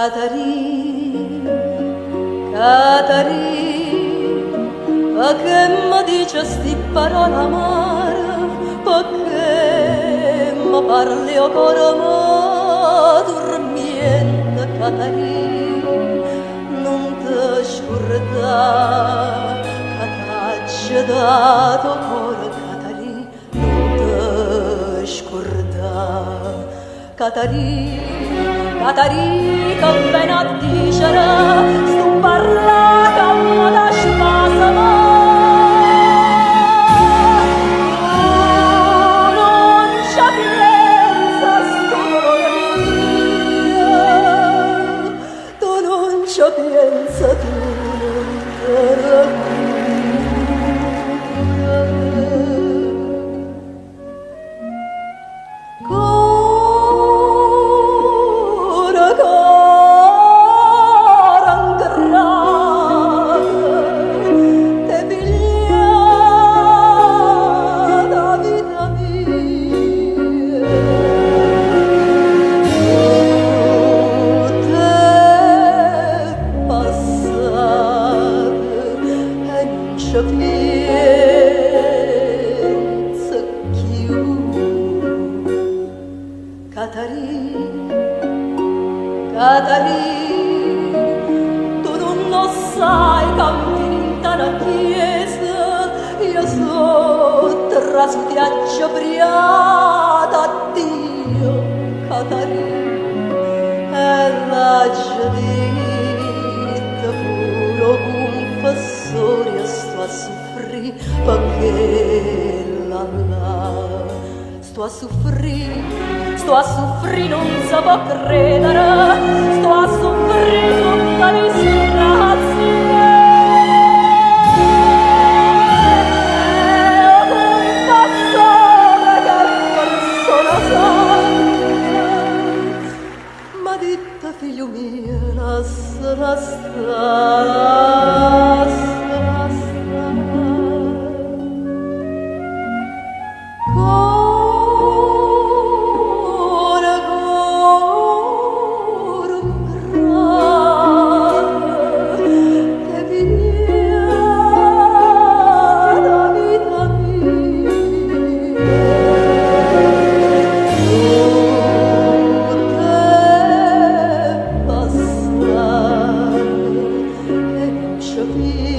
Catarì, Catarì, perché mi dice sti parole amare, perché mi parli ancora ma dormiendo, Catarì, non ti scordare che t'ha dato cuore, Catarì, non ti scordare, Catarì, Catarì, che ben a dicere, sto parla che mi lasci passa non c'è pienza, sto dolore mio, tu non c'è pienza, tu non Catarì, Catarì, tu non lo sai che finita la chiesa, io so trasu di acciabriata, addio, Catarì, e raggia dite puro confessore sto a soffrire perché la sto a soffrire, non si può credere, sto a soffrire tutta disgrazia. Confessore che persona santa, ma dite figlio mio, lascia stare. Be